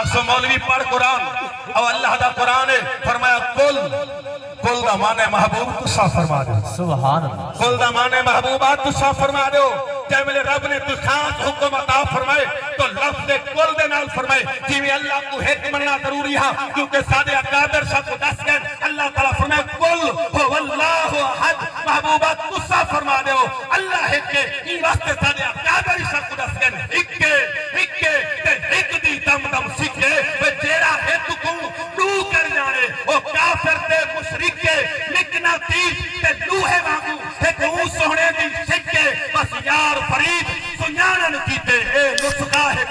سو مولوی پڑھ قرآن اور اللہ دا قرآن ہے فرمایا کل دا مانے محبوب تسا فرما دو سبحان اللہ کل دا مانے محبوبات تسا فرما دو جب ملے رب نے تو خاص حکم عطا فرمائے تو لفظ کل دے نال فرمائے جیویں اللہ کو حق مننا ضروری ہے کیونکہ سادے اکابر شاہ کو دس گئے اللہ تعالیٰ فرمائے کل ہو واللہ احد محبوبات تسا فرما دو اللہ حق کے یہ واسطے سادے اکابر شاہ کو دس گئے ایک دی دم دم سکھے وہ جیرا حق کو دو کر جانے وہ کافر تے مشرک کے لکنا تیز تے لوہے مانگو ایک اون سونے دی سکھے بس یار فرید سنیانن کیتے اے نسخہ ہے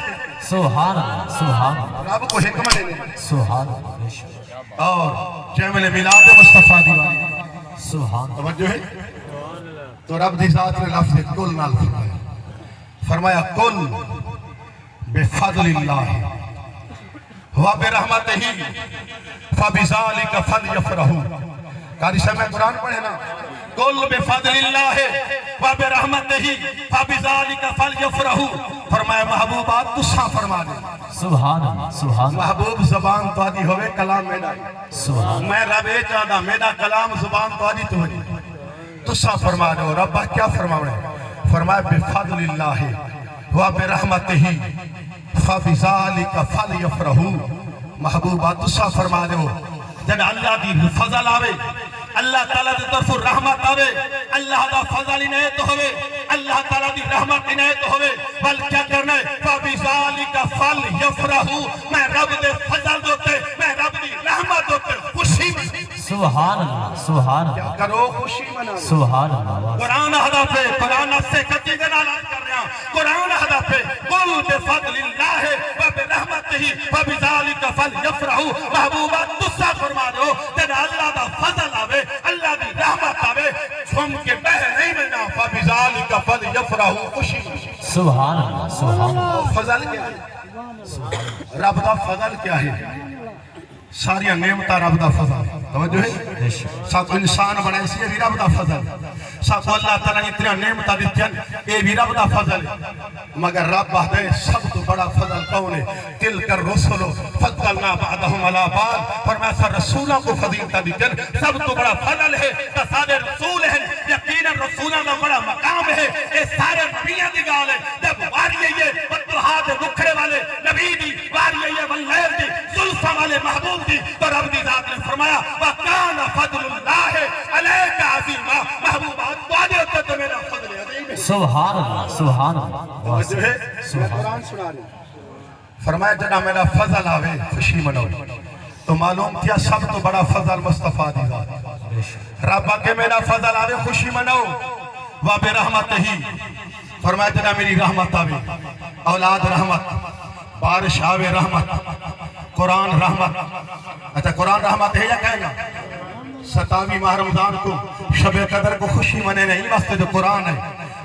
سبحان اللہ سبحان اللہ رب کو حکمت دینے سبحان اللہ اور جیمل میلاد مصطفیٰ دیوانی سبحان توجہ ہے تو رب دی ذات نے لفظ کل نال فرمایا کل بفضل اللہ وبرحمتہ فبذلک فلیفرحوا قاری صاحب میں قرآن پڑھے نا کل بفضل اللہ وبرحمتہ فبذلک فلیفرحوا فرمایا محبوبات تسا فرما دے سبحان اللہ سبحان محبوب زبان تو آدھی ہوئے کلام میرا سبحان میں رب اے چاہتا میرا کلام زبان تو آدھی تو ہوئی تسا فرما دے ربہ کیا فرماؤں فرمایا بفضل اللہ وبرحمتہ فبذلک فلیفرحوا محبوبات تسا فرما دے جب اللہ دی فضل آوے اللہ تعالیٰ دی طرف رحمت آوے اللہ دا فضل انہیت ہوئے اللہ تعالیٰ دی رحمت انہیت ہوئے بل کیا کرنا ہے فَبِذَالِكَ فَلْيَفْرَحُوا میں رب دے فضل دوتے میں رب دی رحمت دوتے خوشی میں سبحان اللہ سبحان کیا اللہ کرو خوشی منا سبحان اللہ قرآن ہدف ہے قرآن سے کچی دلالت کر رہا قرآن ہدف ہے قل بفضل اللہ وبرحمتہ فبذلک فلیفرحوا محبوبات تسا فرما دو جب اللہ دا فضل آوے اللہ دی رحمت آوے جھم کے بہ نہیں ملنا فبذلک فلیفرحوا خوشی سبحان اللہ سبحان اللہ فضل کیا ہے رب دا فضل کیا ہے ساری نعمتہ رب دا فضل توجہ ہے ساتھ انسان بنا اس یہ بھی رب دا فضل ساتھ اللہ تعالیٰ نے اتنا نعمتہ دیتیاں یہ بھی رب دا فضل مگر رب بہدے سب تو بڑا فضل کون ہے تلک الرسل فضلنا بعدهم علی بعض فرمایا رسولوں کو فضیلتہ دیتیاں سب تو بڑا فضل ہے سارے رسول ہیں یقینا رسولوں کا بڑا مقام ہے یہ سارے نبیوں دی گال ہے جب واری ہے یہ فتوحات رکھڑے والے نبی دی واری ہے یہ واللیل دی زلفہ والے محبوب دی تو رب دی ذات نے فرمایا وَقَانَ فَضْلُ اللَّهِ عَلَيْكَ عَظِيمًا محبوبات تو آجے ہوتے تو میرا فضل عظیم ہے سبحان اللہ سبحان اللہ جو ہے میں قرآن سنا رہی فرمایا جنا میرا فضل آوے خوشی منو تو معلوم کیا سب تو بڑا فضل مصطفیٰ دی ذات رب کے میرا فضل آوے خوشی منو وَبِرَحْمَتِهِ فرمایا جنا میری رحمت آوے اولاد رحمت بارش آوے رحمت قرآن رحمت اچھا قرآن رحمت ہے یا کہنا 27 ماہ رمضان کو شب قدر کو خوشی منے نہیں واسطے جو قرآن ہے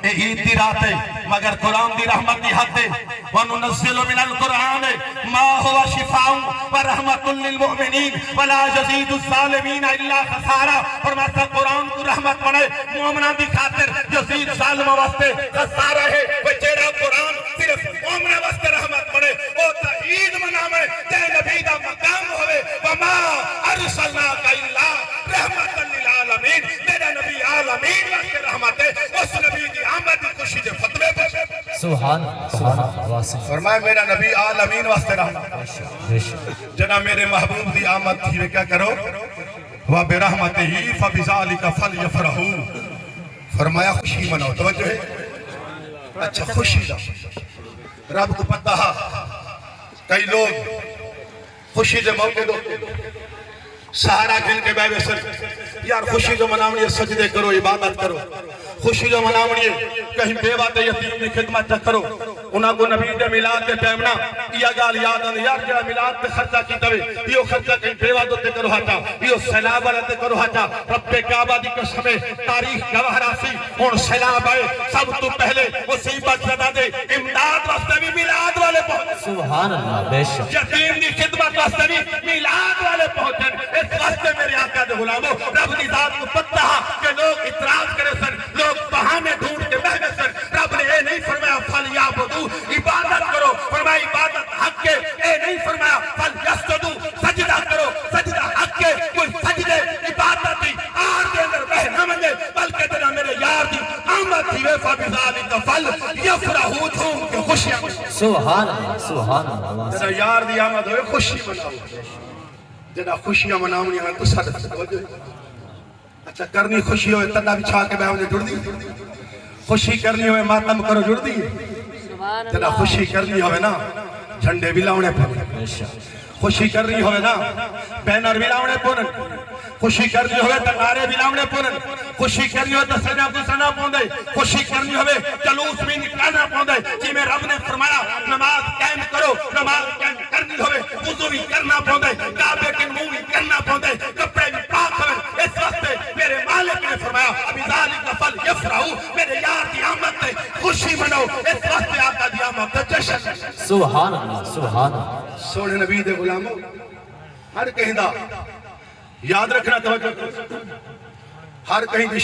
اے عید دی رات ہے مگر قرآن دی رحمت دی حد ہے وَنُنَزِّلُ مِنَ الْقُرْآنِ مَا هُوَ شِفَاءٌ وَرَحْمَةٌ لِّلْمُؤْمِنِينَ وَلَا يَزِيدُ الظَّالِمِينَ إِلَّا خَسَارًا فرماتا قرآن کو رحمت بنے مومنہ دی خاطر یزید ظالمہ واسطے خسارہ ہے وہ جیڑا قرآن صرف مومنہ واسطے رحمت بنے وہ تعید منامے جے نبی دا مقام ہوئے وَمَا أَرْسَلْنَاكَ إِلَّا رحمت للعالمین میرا نبی عالمین واسطے رحمت ہے اس نبی دی آمد خوشی دے فتوے پر سبحان اللہ فرمائے میرا نبی عالمین واسطے رحمت جنا میرے محبوب دی آمد تھی کیا کرو وَبِرَحْمَتِهِ فَبِذَلِكَ فَلْيَفْرَحُوا فرمایا خوشی مناؤ توجہ ہے اچھا خوشی دا رب کو پتہ کئی لوگ خوشی دے موقع دو سہارا گھن کے بے سر یار خوشی جو مناونی ہے سجدے کرو عبادت کرو خوشی جو مناونی ہے کہیں بیوہ تے یتیم دی خدمت کرو انہاں کو نبی دے ملاد دے ٹائمنا یہ گال یاد آنے یار جڑا ملاد تے خرچہ کی دوے یہ خرچہ کہیں بیوہ دو تے کرو ہاتا یہ سیلاب والا تے کرو ہاتا رب کعبہ دی قسم تاریخ گواہ راسی اور سیلاب آئے سب تو پہلے مصیبت زدہ دے امداد واسطے بھی ملاد والے پہنچ سبحان اللہ بے شک یتیم دی خدمت واسطے بھی ملاد والے پہنچن اس واسطے میرے آقا دے غلاموں رب دی ذات کو پتہ کہ لوگ اعتراض کرے سن لوگ بہانے ڈھونڈ کے بہنے سن رب نے اے نہیں فرمایا فَلْيَعْبُدُوا عبادت کرو فرمایا عبادت حق کے اے نہیں فرمایا سبحان اللہ سبحان اللہ واہ جدا یار دی آمد ہوئے خوشی مناؤ جدا خوشیاں مناونی ہیں تو صدق اچھا کرنی خوشی ہوئے تنہ بچھا کے بیاں جڑ دی خوشی کرنی ہوئے ماتم کرو جڑ دی جدا خوشی کرنی ہوئے نا جھنڈے بھی لاؤنے پڑے بے شک خوشی کرنی ہوئے نا بینر بھی لاؤنے پڑے خوشی کرنی ہوئے تو نعرے بھی لاؤنے پڑے خوشی کرنی ہوئے تو سجا گسنا پوندے خوشی کرنی ہوئے جلوس بھی نکلانا پوندے جی میں رب نے فرمایا نماز قائم کرو نماز قائم کرنی ہوئے وضو بھی کرنا پوندے کعبے کے منہ بھی کرنا پوندے کپڑے بھی پاک ہوئے اس وقت میرے مالک نے فرمایا ابھی ذالک فل یفرحوا میرے یار دی آمد تے خوشی مناؤ اس وقت آقا دی آمد تے جشن سبحان اللہ سبحان اللہ سونے نبی دے غلاموں ہر کہیں دا یاد رکھنا توجہ ہر کہیں دی